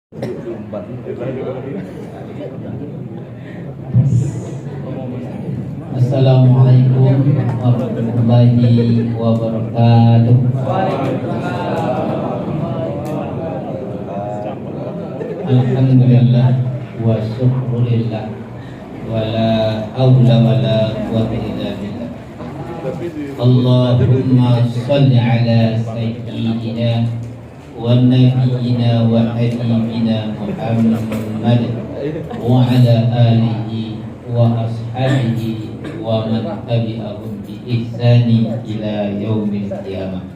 Assalamualaikum warahmatullahi wabarakatuh. Alhamdulillah wa syukurillah wa la hawla wa la quwwata illa billah. Allahumma shalli ala sayyidina wa nabiyyina wa habibina Muhammad wa ala alihi wa ashabihi wa man tabi'ahum bi ihsani ila yaumil qiyamah.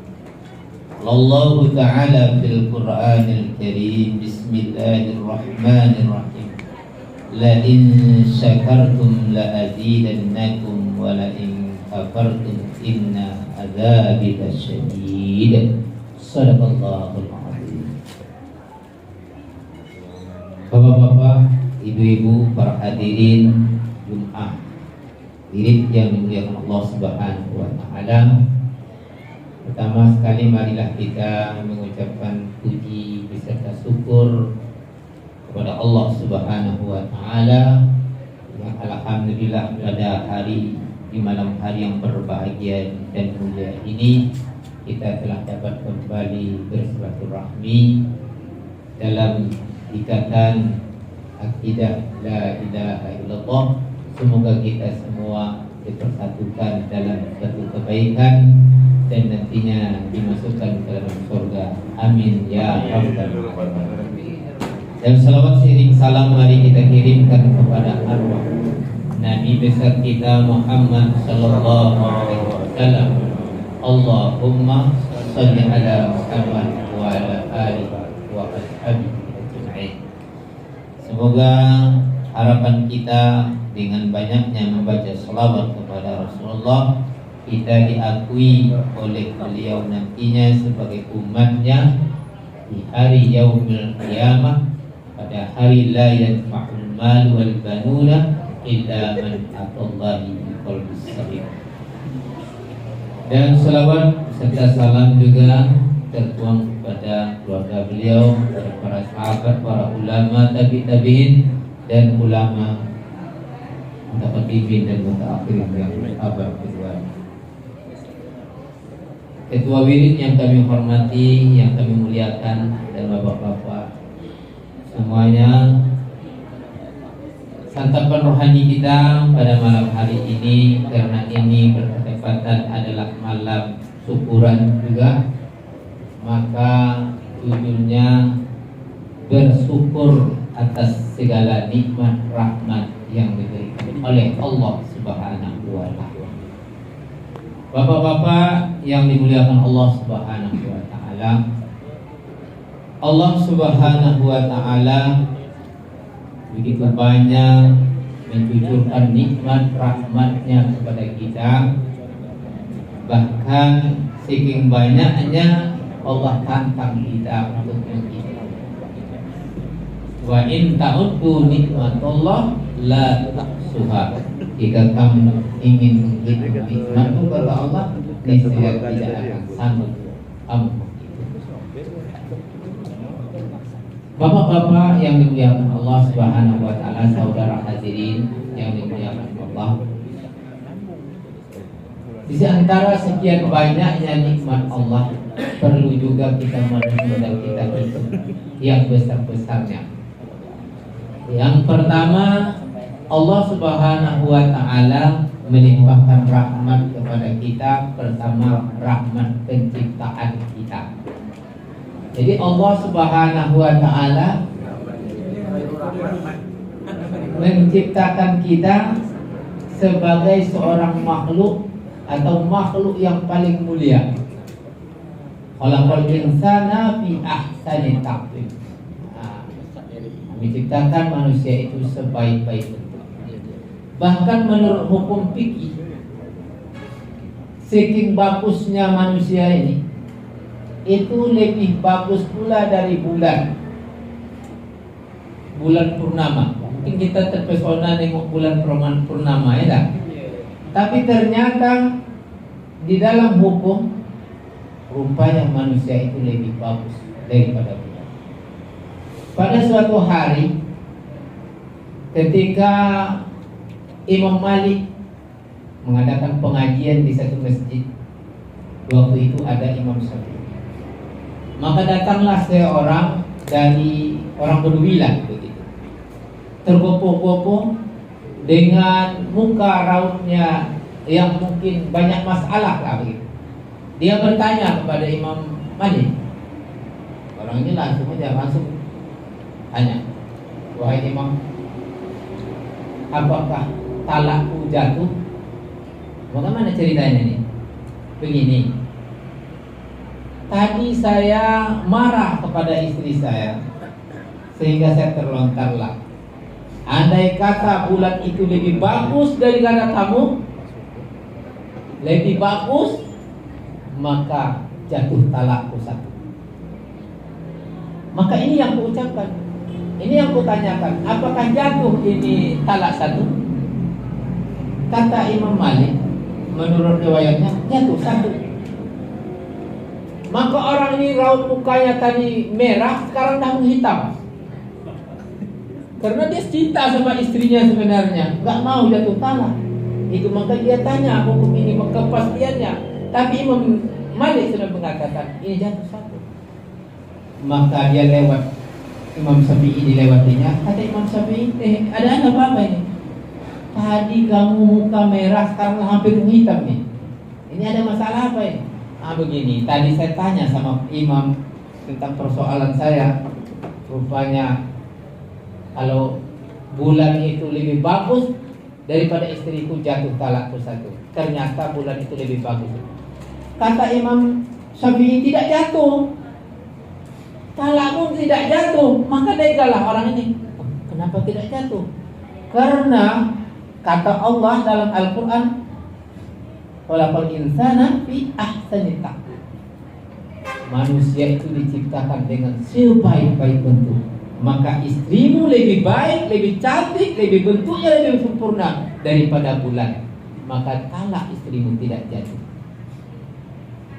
Allah Ta'ala fil Qur'anil Karim, Bismillahirrahmanirrahim. La in syakartum la azidannakum wa la in kafartum inna adzabi lasyadid. Shadaqallahul azim. Bapak-bapak, ibu-ibu, para hadirin Jum'ah yang dimuliakan Allah Subhanahu wa Ta'ala. Pertama sekali marilah kita mengucapkan puji beserta syukur kepada Allah Subhanahu wa Ta'ala yang alhamdulillah pada hari di malam hari yang berbahagia dan mulia ini kita telah dapat kembali bersilaturahmi dalam ikatan akidah la ilaha illallah. Semoga kita semua dipersatukan dalam satu kebaikan dan nantinya dimasukkan ke dalam surga. Amin ya rabbal alamin. Dan salawat seiring salam mari kita kirimkan kepada arwah Nabi besar kita Muhammad sallallahu alaihi wasallam. Allahumma shalli ala Muhammad wa ala alihi wa ashabihi ajma'in. Semoga harapan kita dengan banyaknya membaca salawat kepada Rasulullah, kita diakui oleh beliau nantinya sebagai umatnya di hari yaumil qiyamah, pada hari la yanfa'ul mal wal banuna illa man atallahi biqalbis salim. Dan salawat serta salam juga tertuang kepada keluarga beliau, para sahabat, para ulama tabi'in dan ulama mutaqaddimin dan mutaakhirin yang abad kedua. Ketua wirid yang kami hormati, yang kami muliakan, dan bapak-bapak semuanya, santapan rohani kita pada malam hari ini, karena ini bertepatan adalah malam syukuran juga, maka judulnya bersyukur atas segala nikmat rahmat yang diberikan oleh Allah Subhanahu wa Ta'ala. Bapak-bapak yang dimuliakan Allah Subhanahu wa Ta'ala, Allah Subhanahu wa Ta'ala begitu banyak mencucurkan nikmat rahmatnya kepada kita. Bahkan saking banyaknya Allah tantang kita untuk menghitung. Wa in ta'uddu nikmatullah la tahsuha. Jika kamu ingin menghitung nikmat kepada Allah, niscaya tidak akan sanggup kamu. Bapak-bapak yang dimuliakan Allah Subhanahu wa Ta'ala, saudara hadirin yang dimuliakan Allah, di antara sekian banyaknya nikmat Allah, perlu juga kita merenung dan kita hitung yang besar-besarnya. Yang pertama, Allah Subhanahu wa Ta'ala melimpahkan rahmat kepada kita. Pertama, rahmat penciptaan kita. Jadi Allah Subhanahu wa Ta'ala menciptakan kita sebagai seorang makhluk atau makhluk yang paling mulia. Khalaqal insana fi ahsani taqwim. Menciptakan manusia itu sebaik-baik bentuk. Bahkan menurut hukum fikih, saking bagusnya manusia ini, itu lebih bagus pula dari bulan purnama. Mungkin kita terpesona nengok bulan purnama ya tak? Tapi ternyata di dalam hukum rupanya manusia itu lebih bagus daripada bulan. Pada suatu hari ketika Imam Malik mengadakan pengajian di satu masjid, waktu itu ada Imam Syafi'i. Maka datanglah seorang dari orang Bedui lah begitu, tergopoh-gopoh dengan muka rautnya yang mungkin banyak masalah lah begitu. Dia bertanya kepada Imam Malik. Orang ini langsung tanya, wahai Imam, apakah talakku jatuh? Bagaimana ceritanya ini? Begini, tadi saya marah kepada istri saya sehingga saya terlontarlah. Andai kata bulan itu lebih bagus daripada kamu, lebih bagus, maka jatuh talakku satu. Maka ini yang kuucapkan, ini yang kutanyakan, apakah jatuh ini talak satu? Kata Imam Malik, menurut riwayatnya jatuh satu. Maka orang ini raut mukanya tadi merah, sekarang dah menghitam. Karena dia cinta sama istrinya sebenarnya, nggak mau jatuh talak. Itu maka dia tanya hukum ini kepastiannya. Tapi Imam Malik sudah mengatakan ini jatuh satu. Maka dia lewat, Imam Syafi'i dilewatinya. Kata Imam Syafi'i, ada apa ini? Tadi kamu muka merah, sekarang hampir hitam nih. Ini ada masalah apa ini? Begini, tadi saya tanya sama Imam tentang persoalan saya. Rupanya kalau bulan itu lebih bagus daripada istriku, jatuh talakku satu. Ternyata bulan itu lebih bagus. Kata Imam Syafi'i, tidak jatuh, talakmu tidak jatuh. Maka degalah orang ini, kenapa tidak jatuh? Karena kata Allah dalam Al-Quran, khalaqal insana fi ahsani taqwim. Manusia itu diciptakan dengan sebaik-baik bentuk. Maka istrimu lebih baik, lebih cantik, lebih bentuknya lebih sempurna daripada bulan. Maka talak istrimu tidak jatuh.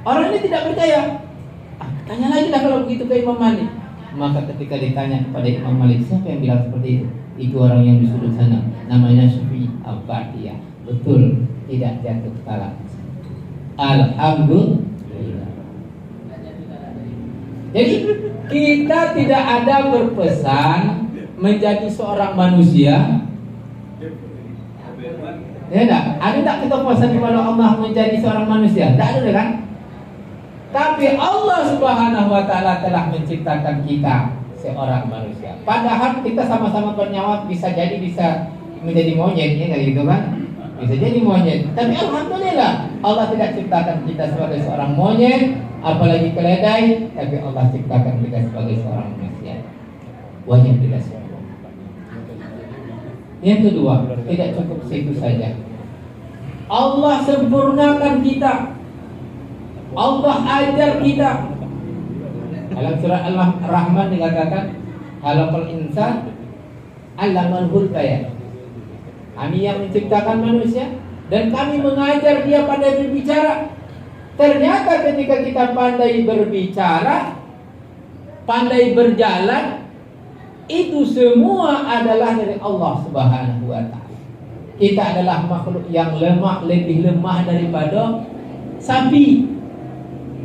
Orang ini tidak percaya. Tanya lagi lah kalau begitu ke Imam Malik. Maka ketika ditanya kepada Imam Malik, siapa yang bilang seperti itu? Itu orang yang di sudut sana, namanya Syafi'i Al-Baqiyah. Betul, tidak jatuh talak. Alhamdulillah. Jadi kita tidak ada berpesan menjadi seorang manusia. Ya enggak? Ada tak kita pesan kepada Allah menjadi seorang manusia? Tidak ada kan? Tapi Allah Subhanahu wa Ta'ala telah menciptakan kita seorang manusia. Padahal kita sama-sama bernyawa, bisa jadi bisa menjadi monyet, ya gitu kan? Bisa jadi monyet. Tapi alhamdulillah Allah tidak ciptakan kita sebagai seorang monyet, apalagi keledai, tapi Allah ciptakan kita sebagai seorang manusia. Wajib kita semua. Yang kedua, tidak cukup situ saja. Allah sempurnakan kita. Allah ajar kita. Dalam surah Al-Rahman dikatakan, khalaqal insan 'allamal bayan. Kami yang menciptakan manusia dan kami mengajar dia pandai berbicara. Ternyata ketika kita pandai berbicara, pandai berjalan, itu semua adalah dari Allah Subhanahu wa Ta'ala. Kita adalah makhluk yang lemah, lebih lemah daripada sapi,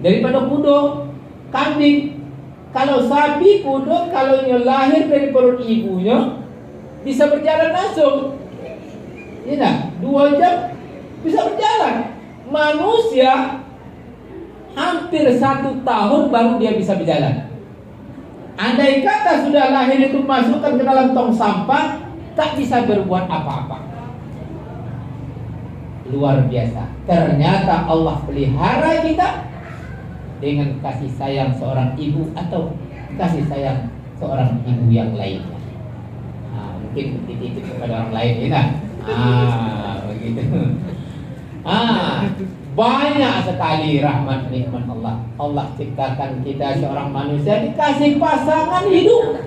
daripada kuda, kambing. Kalau sapi, kuda, kalau yang lahir dari perut ibunya bisa berjalan langsung, ya, 2 jam bisa berjalan. Manusia hampir 1 tahun baru dia bisa berjalan. Andai kata sudah lahir itu masukkan ke dalam tong sampah, tak bisa berbuat apa-apa. Luar biasa. Ternyata Allah pelihara kita dengan kasih sayang seorang ibu atau kasih sayang seorang ibu yang lainnya. Mungkin dititip kepada orang lain, ya. Begitu. Banyak sekali rahmat nikmat Allah. Allah ciptakan kita seorang manusia, dikasih pasangan hidup.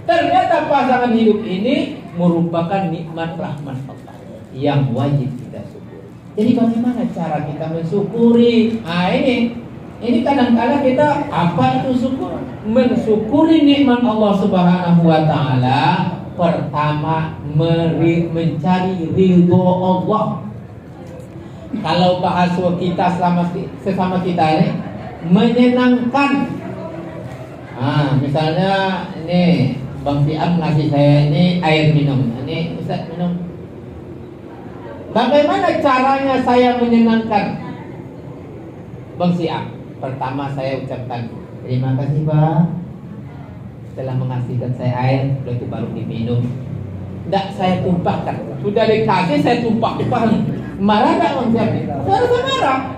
Ternyata pasangan hidup ini merupakan nikmat rahmat Allah yang wajib kita syukuri. Jadi bagaimana cara kita mensyukuri? Ini Ini kadang-kadang kita apa itu syukur? Mensyukuri nikmat Allah Subhanahu wa taala, pertama mencari ridho Allah. Kalau bahasa kita sesama kita ini menyenangkan. Misalnya ini Bang Siam ngasih saya ini air minum. Ini Ustaz minum. Bagaimana caranya saya menyenangkan Bang Siam? Pertama saya ucapkan terima kasih Bang telah mengasihkan saya air, itu baru diminum. Tidak saya tumpahkan. Sudah dikasih saya tumpah-tumpah. Marah tak Bang Siam? Saya rasa marah.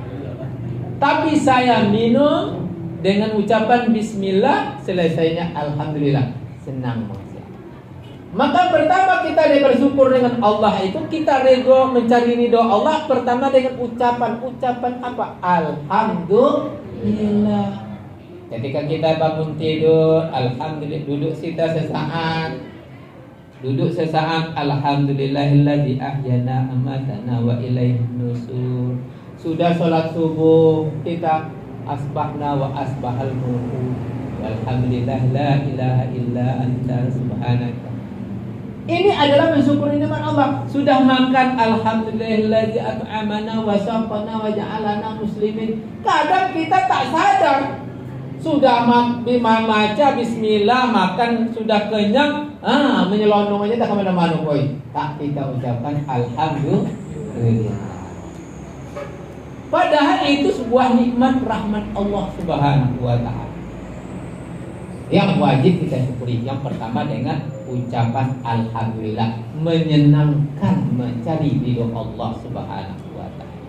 Tapi saya minum dengan ucapan bismillah, selesainya alhamdulillah. Senang Bang Siam. Maka pertama kita bersyukur dengan Allah itu, kita ridho mencari ridho Allah pertama dengan ucapan apa? Alhamdulillah. Ketika kita bangun tidur, alhamdulillah, duduk sesaat, alhamdulillahilladzi ahyana amatana wa ilaihin nusur. Sudah sholat subuh, kita asbahna wa asbahal mulku. Alhamdulillah la ilaha illa anta subhanaka. Ini adalah mensyukuri nikmat Allah. Sudah makan, alhamdulillahilladzi at'amana wa saqana wa ja'alana muslimin. Kadang kita tak sadar. Sudah baca bismillah, makan sudah kenyang, menyelonong aja tak kemana-mana koi. Tak kita ucapkan alhamdulillah. Padahal itu sebuah nikmat rahmat Allah Subhanahu wa taala. Yang wajib kita syukuri yang pertama dengan ucapan alhamdulillah, menyenangkan mencari ridho Allah Subhanahu wa taala.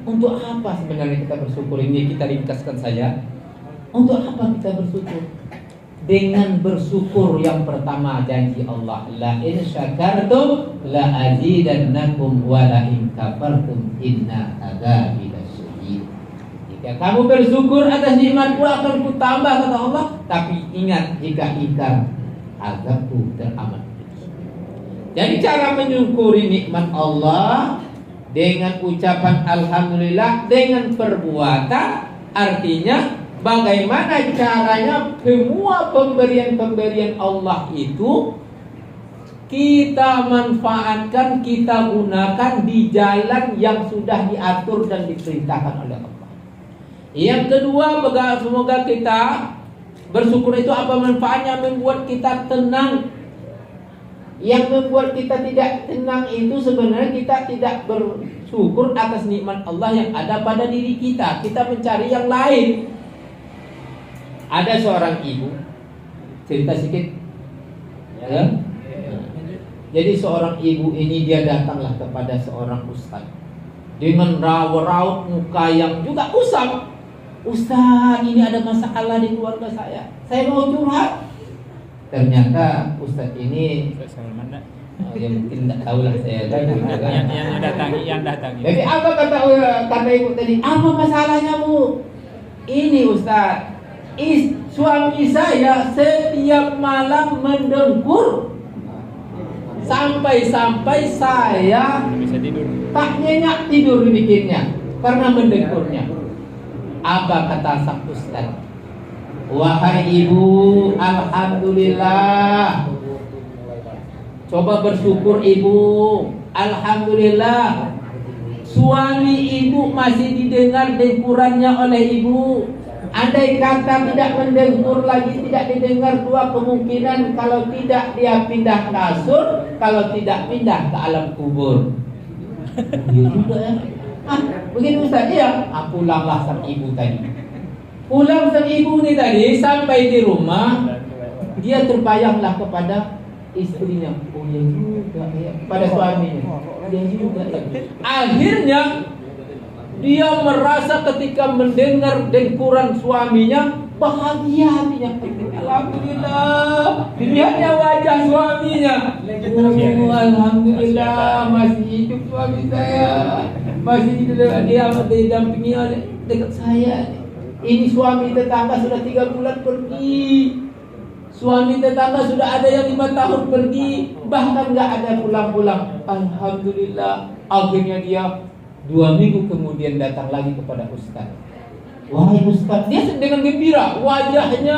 Untuk apa sebenarnya kita bersyukur? Ini kita ringkaskan saja. Untuk apa kita bersyukur? Dengan bersyukur yang pertama janji Allah, la in syakartum la azidannakum wa la in kafartum inna adzabi lasyadid. Jika kamu bersyukur atas nikmatku akan kutambah kata Allah, tapi ingat jika ingkar azabku teramat pedih. Jadi cara menyukuri nikmat Allah dengan ucapan alhamdulillah, dengan perbuatan, artinya bagaimana caranya semua pemberian-pemberian Allah itu kita manfaatkan, kita gunakan di jalan yang sudah diatur dan diperintahkan oleh Allah. Yang kedua, semoga kita bersyukur itu apa manfaatnya? Membuat kita tenang. Yang membuat kita tidak tenang itu sebenarnya kita tidak bersyukur atas nikmat Allah yang ada pada diri kita. Kita mencari yang lain. Ada seorang ibu, cerita sedikit ya. Jadi seorang ibu ini dia datanglah kepada seorang ustaz dengan raut muka yang juga usam. Ustaz, ini ada masalah di keluarga saya mau curhat. Ternyata ustaz ini ya mungkin tidak tahu lah saya yang datangi. Jadi apa kata ibu tadi? Apa masalahnya Bu? Ini ustaz, suami saya setiap malam mendengkur sampai saya tak nyenyak tidur bikinnya karena mendengkurnya. Apa kata sang ustaz? Wahai ibu, alhamdulillah. Coba bersyukur ibu, alhamdulillah. Suami ibu masih didengar dengkurannya oleh ibu. Andai kata tidak mendengkur lagi, tidak didengar, dua kemungkinan. Kalau tidak dia pindah kasur, kalau tidak pindah ke alam kubur. Iya juga ya. Begitu Ustaz ya. Pulanglah sang ibu tadi. Pulang sang ibu ini tadi, sampai di rumah dia terbayanglah kepada istrinya. Oh ya juga ya. Pada suaminya. Dia juga ya. Akhirnya dia merasa ketika mendengar dengkuran suaminya bahagia hatinya. Alhamdulillah, dilihatnya wajah suaminya. Oh, alhamdulillah masih hidup suami saya, masih hidup, dia didampingi oleh dekat saya. Ini suami tetangga sudah 3 bulan pergi, suami tetangga sudah ada yang 5 tahun pergi, bahkan nggak ada pulang-pulang. Alhamdulillah, akhirnya dia 2 minggu kemudian datang lagi kepada Ustaz. Wahai Ustaz, dia dengan gembira, wajahnya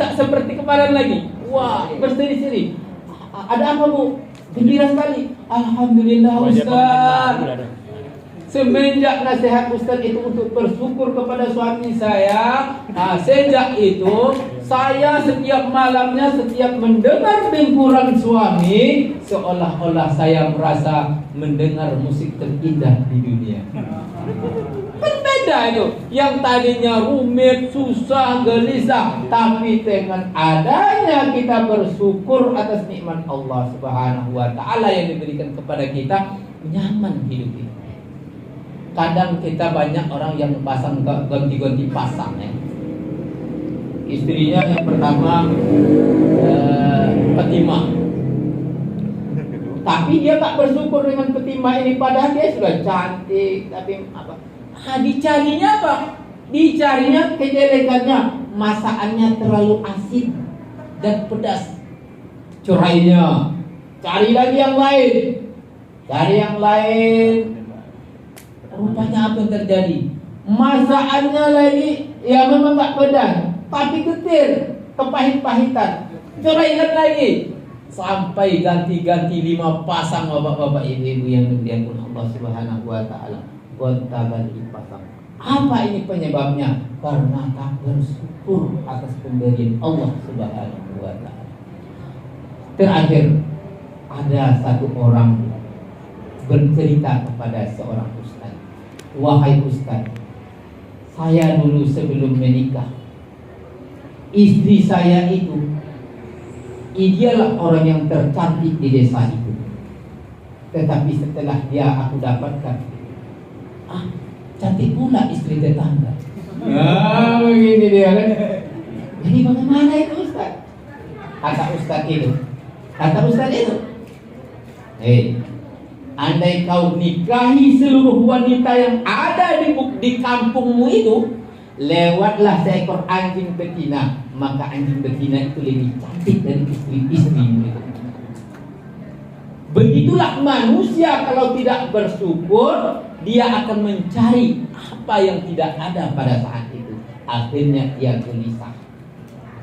tak seperti kemarin lagi. Wah, berseri-seri. Ada apa Bu? Gembira sekali. Alhamdulillah Ustaz. Semenjak nasihat Ustaz itu untuk bersyukur kepada suami saya, sejak itu saya setiap malamnya setiap mendengar dengkuran suami, seolah-olah saya merasa mendengar musik terindah di dunia. Kan beda itu. Yang tadinya rumit, susah, gelisah, tapi dengan adanya kita bersyukur atas nikmat Allah Subhanahu wa taala yang diberikan kepada kita, nyaman hidup kita. Kadang kita banyak orang yang pasang ganti-ganti pasang ya. Istrinya yang pertama petimah, tapi dia tak bersyukur dengan petimah ini, padahal dia sudah cantik. Tapi apa? Dicarinya apa? Dicarinya kejelekannya, masakannya terlalu asin dan pedas. Curainya, cari lagi yang lain, cari yang lain. Rupanya apa yang terjadi? Masakannya lagi ya memang tak pedas, tapi getir, kepahit-pahitan. Curaikan lagi, sampai ganti-ganti 5 pasang bapak-bapak ibu-ibu yang dimuliakan Allah Subhanahu wa taala. Gonta-ganti pasang. Apa ini penyebabnya? Karena tak bersyukur atas pemberian Allah Subhanahu wa taala. Terakhir, ada satu orang bercerita kepada seorang ustaz. Wahai Ustaz, saya dulu sebelum menikah, istri saya itu idealah orang yang tercantik di desa itu. Tetapi setelah dia aku dapatkan, cantik pula istri tetangga. Begini dia kan. Jadi bagaimana itu Ustaz? Kata Ustaz itu, andai kau nikahi seluruh wanita yang ada di kampungmu itu, lewatlah seekor anjing betina, maka anjing betina itu lebih cantik dari istri-istrimu itu. Begitulah manusia kalau tidak bersyukur, dia akan mencari apa yang tidak ada pada saat itu. Akhirnya dia gelisah.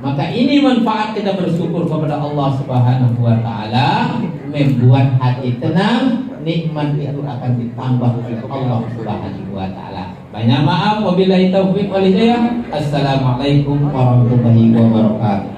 Maka ini manfaat kita bersyukur kepada Allah Subhanahu wa taala, membuat hati tenang, nikmat itu akan ditambah oleh Allah Subhanahu wa taala. Banyak maaf, wabillahi taufiq wal hidayah. Assalamualaikum warahmatullahi wabarakatuh.